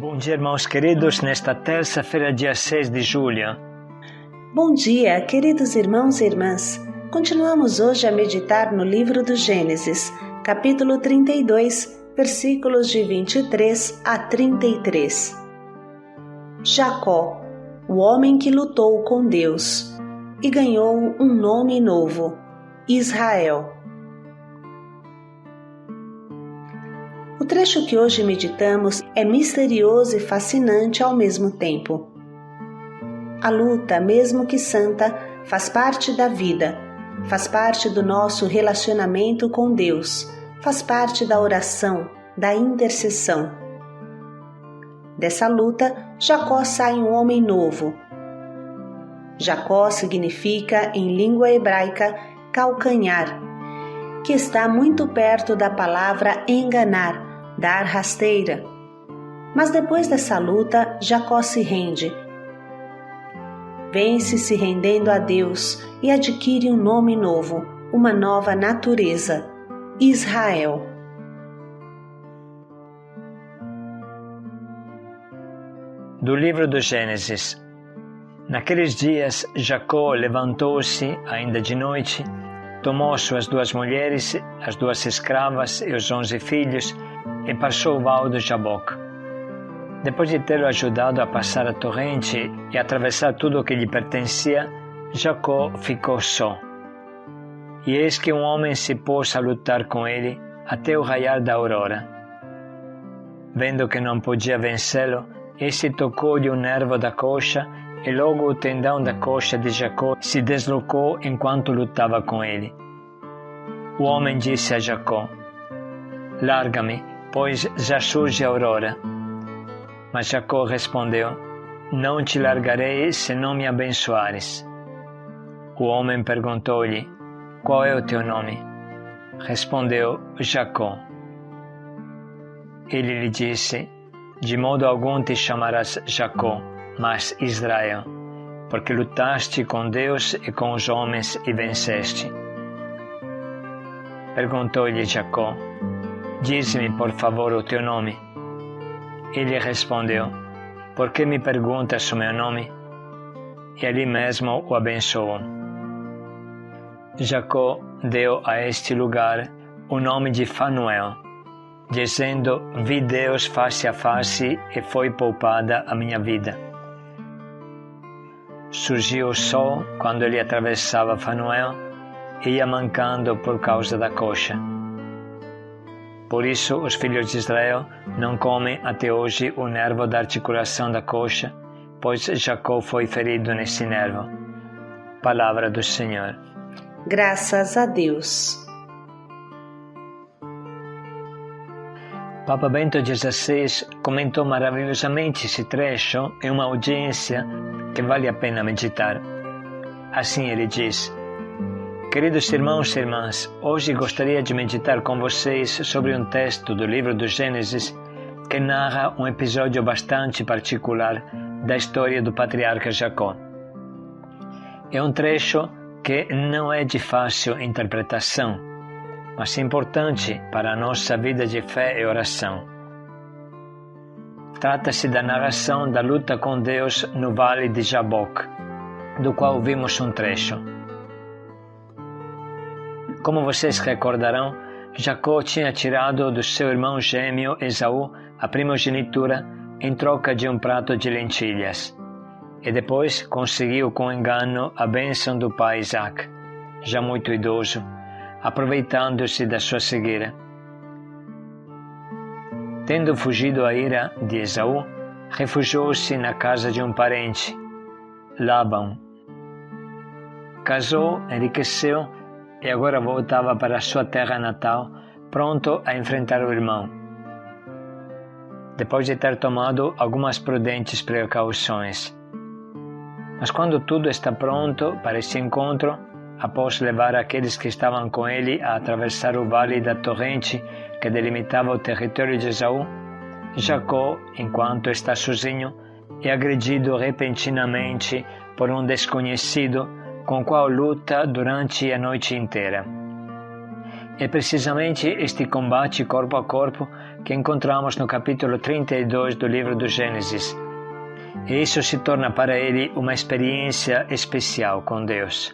Bom dia, irmãos queridos, nesta terça-feira, dia 6 de julho. Bom dia, queridos irmãos e irmãs. Continuamos hoje a meditar no livro do Gênesis, capítulo 32, versículos de 23 a 33. Jacó, o homem que lutou com Deus e ganhou um nome novo, Israel. O trecho que hoje meditamos é misterioso e fascinante ao mesmo tempo. A luta, mesmo que santa, faz parte da vida, faz parte do nosso relacionamento com Deus, faz parte da oração, da intercessão. Dessa luta, Jacó sai um homem novo. Jacó significa, em língua hebraica, calcanhar, que está muito perto da palavra enganar, dar rasteira. Mas depois dessa luta, Jacó se rende. Vence se rendendo a Deus e adquire um nome novo, uma nova natureza, Israel. Do livro do Gênesis. Naqueles dias, Jacó levantou-se, ainda de noite, tomou suas 2 mulheres, as 2 escravas e os 11 filhos, e passou o val do Jaboque. Depois de tê-lo ajudado a passar a torrente e atravessar tudo o que lhe pertencia, Jacó ficou só. E eis que um homem se pôs a lutar com ele até o raiar da aurora. Vendo que não podia vencê-lo, este tocou-lhe o nervo da coxa e logo o tendão da coxa de Jacó se deslocou enquanto lutava com ele. O homem disse a Jacó: "Larga-me, pois já surge a aurora." Mas Jacó respondeu: "Não te largarei se não me abençoares." O homem perguntou-lhe: "Qual é o teu nome?" Respondeu: "Jacó." Ele lhe disse: "De modo algum te chamarás Jacó, mas Israel, porque lutaste com Deus e com os homens e venceste." Perguntou-lhe Jacó: "Diz-me, por favor, o teu nome." Ele respondeu: "Por que me perguntas o meu nome?" E ali mesmo o abençoou. Jacó deu a este lugar o nome de Fanuel, dizendo: "Vi Deus face a face e foi poupada a minha vida." Surgiu o sol quando ele atravessava Fanuel e ia mancando por causa da coxa. Por isso, os filhos de Israel não comem até hoje o nervo da articulação da coxa, pois Jacó foi ferido nesse nervo. Palavra do Senhor. Graças a Deus. Papa Bento XVI comentou maravilhosamente esse trecho em uma audiência que vale a pena meditar. Assim ele diz: "Queridos irmãos e irmãs, hoje gostaria de meditar com vocês sobre um texto do livro do Gênesis que narra um episódio bastante particular da história do patriarca Jacó. É um trecho que não é de fácil interpretação, mas importante para a nossa vida de fé e oração. Trata-se da narração da luta com Deus no Vale de Jaboque, do qual vimos um trecho. Como vocês recordarão, Jacó tinha tirado do seu irmão gêmeo Esaú a primogenitura em troca de um prato de lentilhas, e depois conseguiu com engano a bênção do pai Isaac, já muito idoso, aproveitando-se da sua cegueira. Tendo fugido à ira de Esaú, refugiou-se na casa de um parente, Labão. Casou, enriqueceu e agora voltava para sua terra natal, pronto a enfrentar o irmão. Depois de ter tomado algumas prudentes precauções. Mas quando tudo está pronto para esse encontro, após levar aqueles que estavam com ele a atravessar o vale da torrente que delimitava o território de Esaú, Jacó, enquanto está sozinho, é agredido repentinamente por um desconhecido com o qual luta durante a noite inteira. É precisamente este combate corpo a corpo que encontramos no capítulo 32 do livro do Gênesis. E isso se torna para ele uma experiência especial com Deus.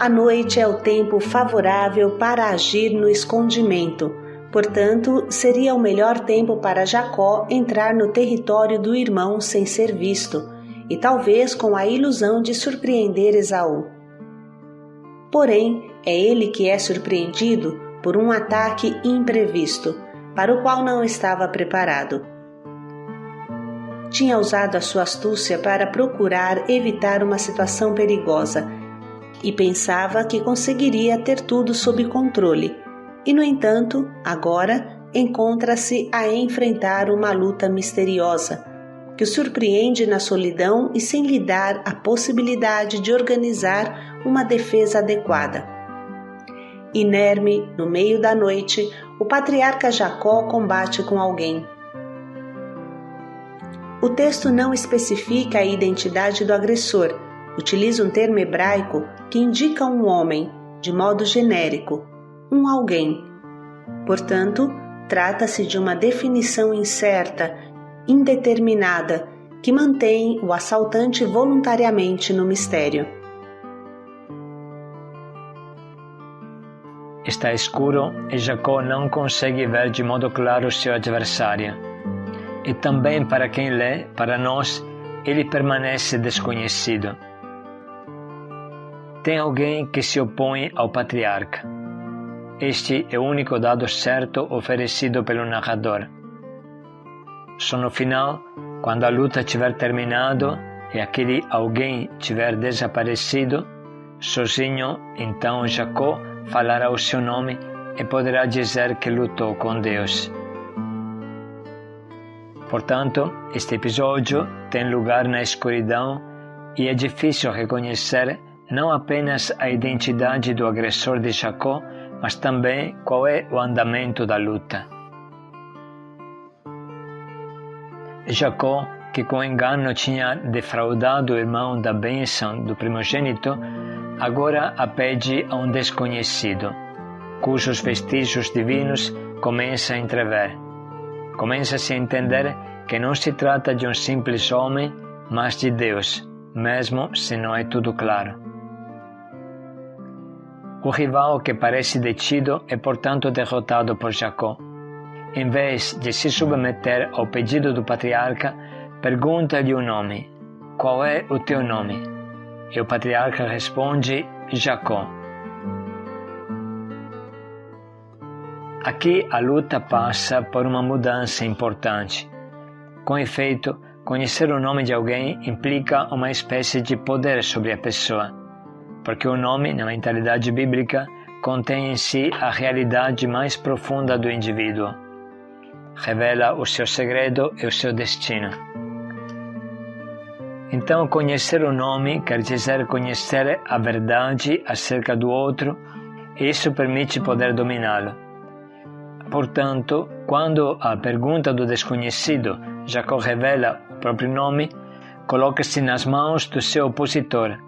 A noite é o tempo favorável para agir no escondimento. Portanto, seria o melhor tempo para Jacó entrar no território do irmão sem ser visto, e talvez com a ilusão de surpreender Esaú. Porém, é ele que é surpreendido por um ataque imprevisto, para o qual não estava preparado. Tinha usado a sua astúcia para procurar evitar uma situação perigosa e pensava que conseguiria ter tudo sob controle. E, no entanto, agora encontra-se a enfrentar uma luta misteriosa, que o surpreende na solidão e sem lhe dar a possibilidade de organizar uma defesa adequada. Inerme, no meio da noite, o patriarca Jacó combate com alguém. O texto não especifica a identidade do agressor, utiliza um termo hebraico que indica um homem, de modo genérico, um alguém. Portanto, trata-se de uma definição incerta, indeterminada, que mantém o assaltante voluntariamente no mistério. Está escuro e Jacó não consegue ver de modo claro seu adversário. E também para quem lê, para nós, ele permanece desconhecido. Tem alguém que se opõe ao patriarca. Este é o único dado certo oferecido pelo narrador. Só no final, quando a luta tiver terminado e aquele alguém tiver desaparecido, sozinho, então Jacó falará o seu nome e poderá dizer que lutou com Deus. Portanto, este episódio tem lugar na escuridão e é difícil reconhecer não apenas a identidade do agressor de Jacó, mas também qual é o andamento da luta. Jacó, que com engano tinha defraudado o irmão da bênção do primogênito, agora a pede a um desconhecido, cujos vestígios divinos começa a entrever. Começa-se a entender que não se trata de um simples homem, mas de Deus, mesmo se não é tudo claro. O rival que parece detido é, portanto, derrotado por Jacó. Em vez de se submeter ao pedido do patriarca, pergunta-lhe o nome. Qual é o teu nome? E o patriarca responde, Jacó. Aqui a luta passa por uma mudança importante. Com efeito, conhecer o nome de alguém implica uma espécie de poder sobre a pessoa, porque o nome, na mentalidade bíblica, contém em si a realidade mais profunda do indivíduo. Revela o seu segredo e o seu destino. Então, conhecer o nome quer dizer conhecer a verdade acerca do outro, e isso permite poder dominá-lo. Portanto, quando a pergunta do desconhecido Jacó revela o próprio nome, coloca-se nas mãos do seu opositor.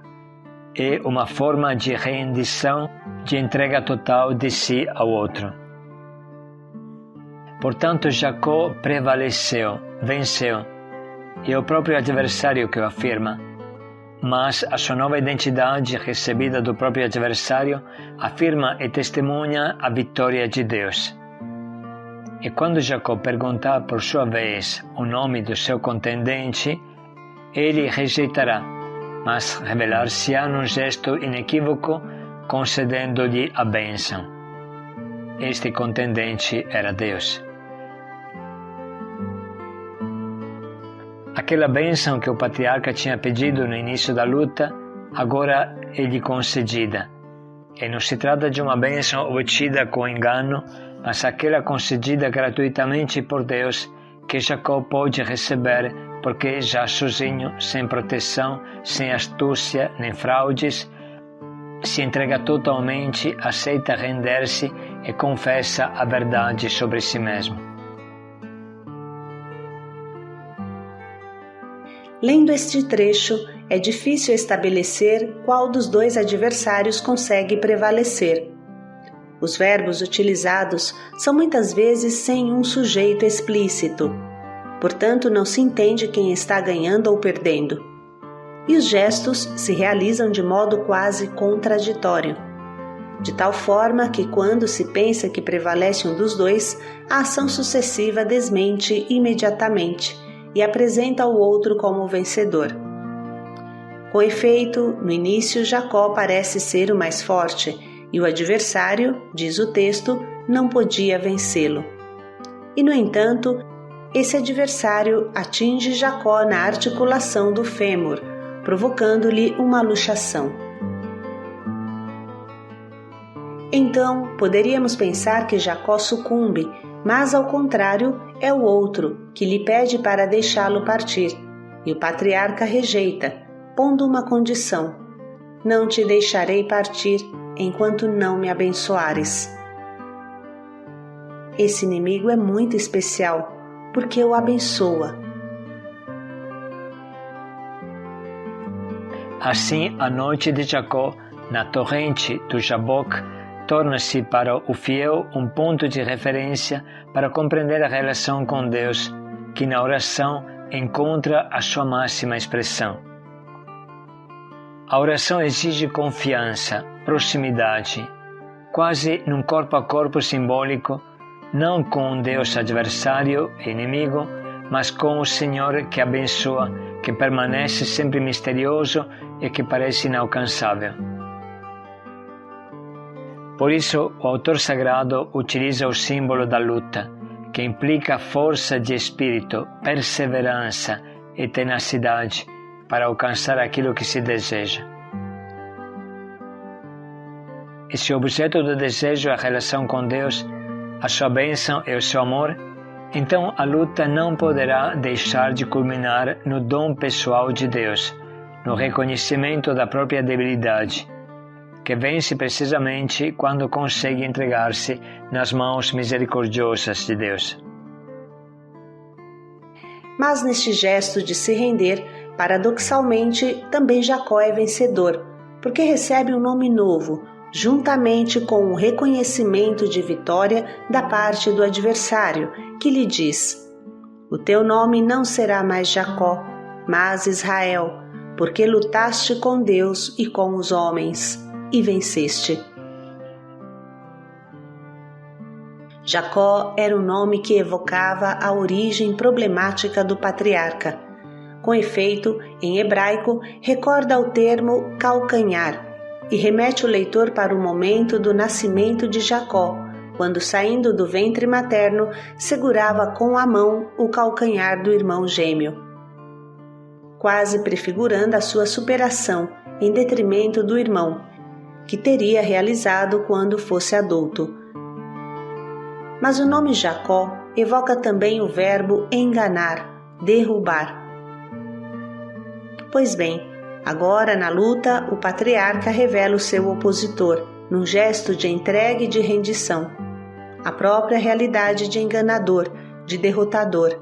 É uma forma de rendição, de entrega total de si ao outro. Portanto, Jacó prevaleceu, venceu. É o próprio adversário que o afirma, mas a sua nova identidade recebida do próprio adversário afirma e testemunha a vitória de Deus. E quando Jacó perguntar por sua vez o nome do seu contendente, ele rejeitará, mas revelar-se-á num gesto inequívoco, concedendo-lhe a bênção. Este contendente era Deus. Aquela bênção que o patriarca tinha pedido no início da luta, agora é lhe concedida. E não se trata de uma bênção obtida com engano, mas aquela concedida gratuitamente por Deus, que Jacó pode receber porque já sozinho, sem proteção, sem astúcia nem fraudes, se entrega totalmente, aceita render-se e confessa a verdade sobre si mesmo. Lendo este trecho, é difícil estabelecer qual dos dois adversários consegue prevalecer. Os verbos utilizados são muitas vezes sem um sujeito explícito, portanto não se entende quem está ganhando ou perdendo. E os gestos se realizam de modo quase contraditório, de tal forma que quando se pensa que prevalece um dos dois, a ação sucessiva desmente imediatamente e apresenta o outro como vencedor. Com efeito, no início Jacó parece ser o mais forte e o adversário, diz o texto, não podia vencê-lo. E no entanto, esse adversário atinge Jacó na articulação do fêmur, provocando-lhe uma luxação. Então, poderíamos pensar que Jacó sucumbe, mas ao contrário, é o outro que lhe pede para deixá-lo partir, e o patriarca rejeita, pondo uma condição: não te deixarei partir enquanto não me abençoares. Esse inimigo é muito especial, porque o abençoa. Assim, a noite de Jacó, na torrente do Jaboque, torna-se para o fiel um ponto de referência para compreender a relação com Deus, que na oração encontra a sua máxima expressão. A oração exige confiança, proximidade, quase num corpo a corpo simbólico, não com um Deus adversário e inimigo, mas com o Senhor que abençoa, que permanece sempre misterioso e que parece inalcançável. Por isso, o autor sagrado utiliza o símbolo da luta, que implica força de espírito, perseverança e tenacidade para alcançar aquilo que se deseja. E se o objeto do desejo é a relação com Deus, a sua bênção e o seu amor, então a luta não poderá deixar de culminar no dom pessoal de Deus, no reconhecimento da própria debilidade, que vence precisamente quando consegue entregar-se nas mãos misericordiosas de Deus. Mas neste gesto de se render, paradoxalmente, também Jacó é vencedor, porque recebe um nome novo, juntamente com o reconhecimento de vitória da parte do adversário, que lhe diz: o teu nome não será mais Jacó, mas Israel, porque lutaste com Deus e com os homens, e venceste. Jacó era o nome que evocava a origem problemática do patriarca. Com efeito, em hebraico, recorda o termo calcanhar e remete o leitor para o momento do nascimento de Jacó, quando, saindo do ventre materno, segurava com a mão o calcanhar do irmão gêmeo, quase prefigurando a sua superação em detrimento do irmão, que teria realizado quando fosse adulto. Mas o nome Jacó evoca também o verbo enganar, derrubar. Pois bem, agora na luta o patriarca revela o seu opositor, num gesto de entrega e de rendição, a própria realidade de enganador, de derrotador.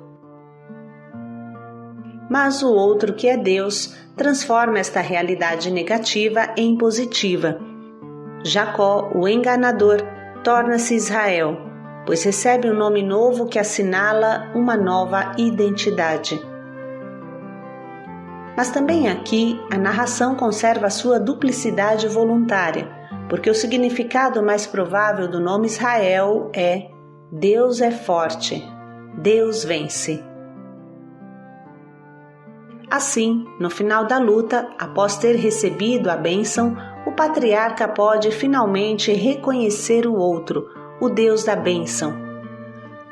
Mas o outro, que é Deus, transforma esta realidade negativa em positiva. Jacó, o enganador, torna-se Israel, pois recebe um nome novo que assinala uma nova identidade. Mas também aqui a narração conserva a sua duplicidade voluntária, porque o significado mais provável do nome Israel é: Deus é forte, Deus vence. Assim, no final da luta, após ter recebido a bênção, o patriarca pode finalmente reconhecer o outro, o Deus da bênção.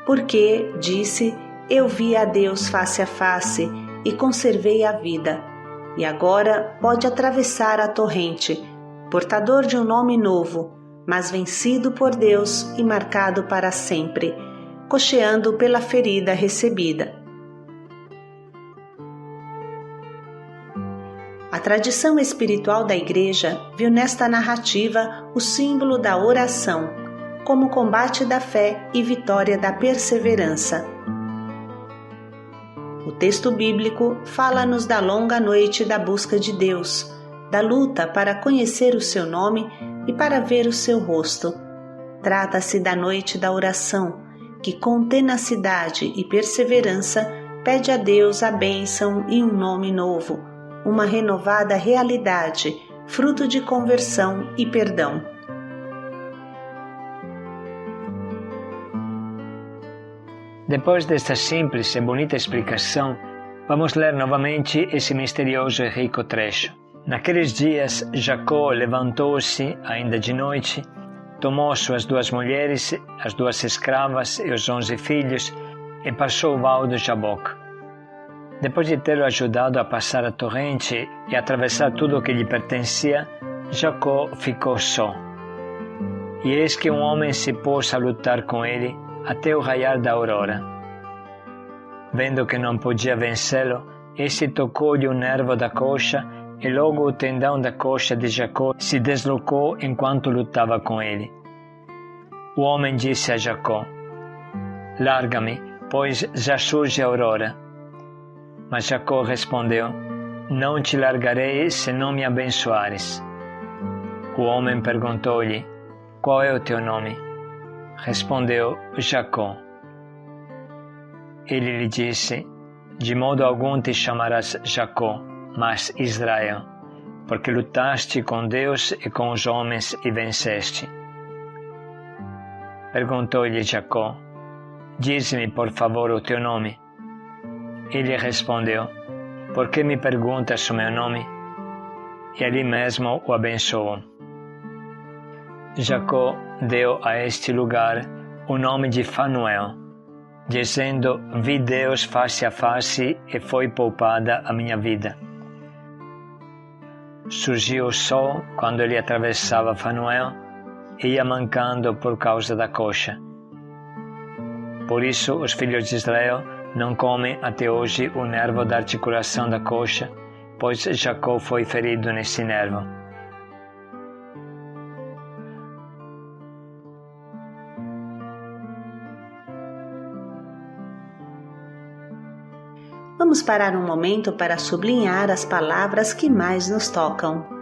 Porque, disse, eu vi a Deus face a face e conservei a vida. E agora pode atravessar a torrente, portador de um nome novo, mas vencido por Deus e marcado para sempre, cocheando pela ferida recebida. A tradição espiritual da Igreja viu nesta narrativa o símbolo da oração, como combate da fé e vitória da perseverança. O texto bíblico fala-nos da longa noite da busca de Deus, da luta para conhecer o seu nome e para ver o seu rosto. Trata-se da noite da oração, que com tenacidade e perseverança pede a Deus a bênção e um nome novo, uma renovada realidade, fruto de conversão e perdão. Depois desta simples e bonita explicação, vamos ler novamente esse misterioso e rico trecho. Naqueles dias, Jacó levantou-se, ainda de noite, tomou suas 2 mulheres, as 2 escravas e os 11 filhos, e passou o val do Jaboque. Depois de tê-lo ajudado a passar a torrente e atravessar tudo o que lhe pertencia, Jacó ficou só. E eis que um homem se pôs a lutar com ele até o raiar da aurora. Vendo que não podia vencê-lo, este tocou-lhe o nervo da coxa e logo o tendão da coxa de Jacó se deslocou enquanto lutava com ele. O homem disse a Jacó: "Larga-me, pois já surge a aurora." Mas Jacó respondeu: "Não te largarei se não me abençoares." O homem perguntou-lhe: "Qual é o teu nome?" Respondeu: "Jacó." Ele lhe disse: "De modo algum te chamarás Jacó, mas Israel, porque lutaste com Deus e com os homens e venceste." Perguntou-lhe Jacó: "Diz-me, por favor, o teu nome." Ele respondeu: "Por que me perguntas o meu nome?" E ali mesmo o abençoou. Jacó deu a este lugar o nome de Fanuel, dizendo: "Vi Deus face a face e foi poupada a minha vida." Surgiu o sol quando ele atravessava Fanuel e ia mancando por causa da coxa. Por isso os filhos de Israel não comem até hoje o nervo da articulação da coxa, pois Jacó foi ferido nesse nervo. Vamos parar um momento para sublinhar as palavras que mais nos tocam.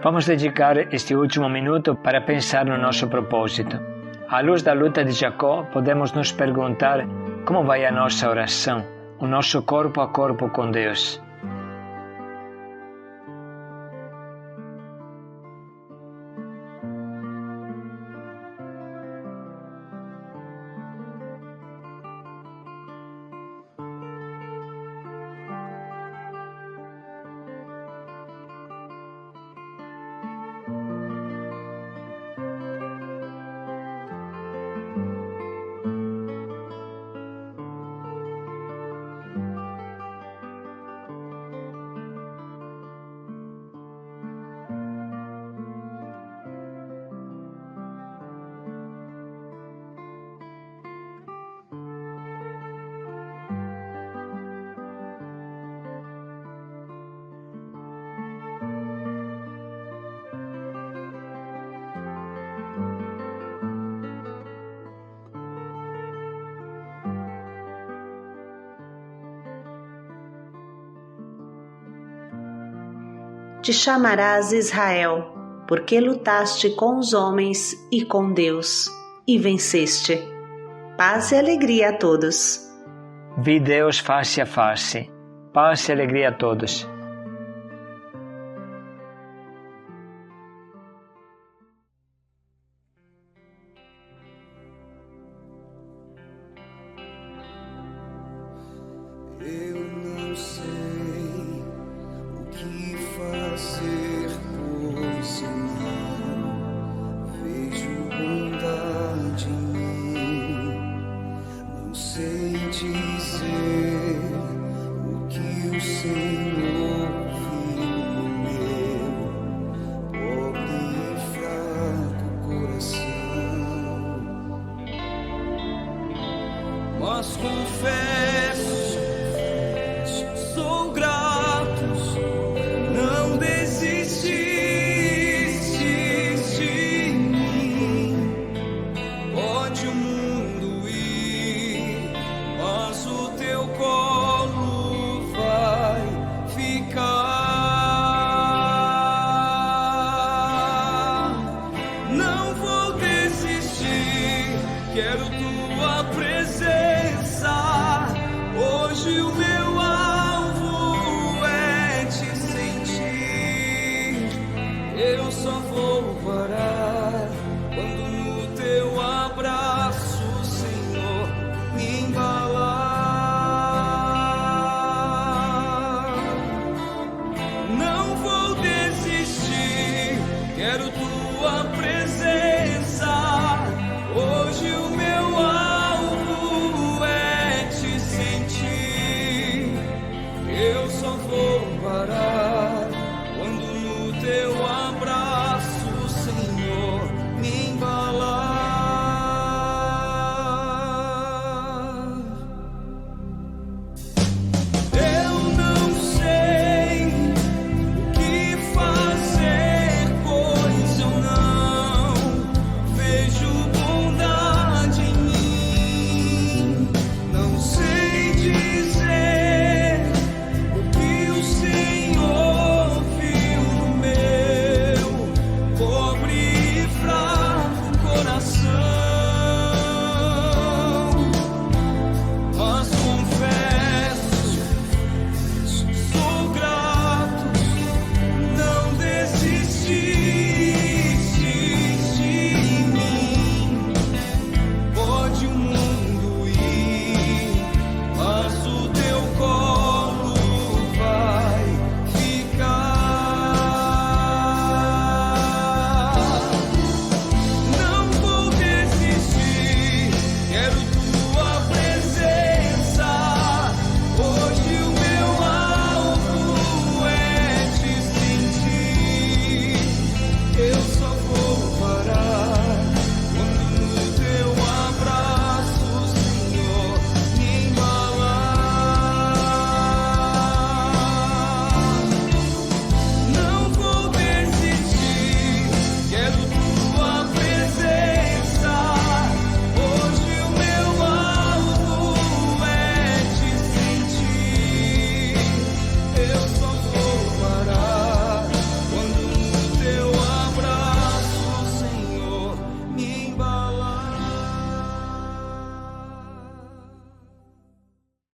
Vamos dedicar este último minuto para pensar no nosso propósito. À luz da luta de Jacó, podemos nos perguntar como vai a nossa oração, o nosso corpo a corpo com Deus. te chamarás Israel, porque lutaste com os homens e com Deus, e venceste. Paz e alegria a todos. Vi Deus face a face. Paz e alegria a todos. Eu não sei o que fazer, pois eu não vejo bondade em mim. Não sei dizer o que o Senhor viu no meu pobre e fraco coração. Mas confesso, sou grato, não desististe de mim. Pode o mundo ir, mas o teu colo vai ficar. Não vou desistir, quero tua presença. Hoje o meu alvo é te sentir. Eu só vou parar quando no teu abraço, Senhor, me embalar. Não vou desistir, quero tua presença.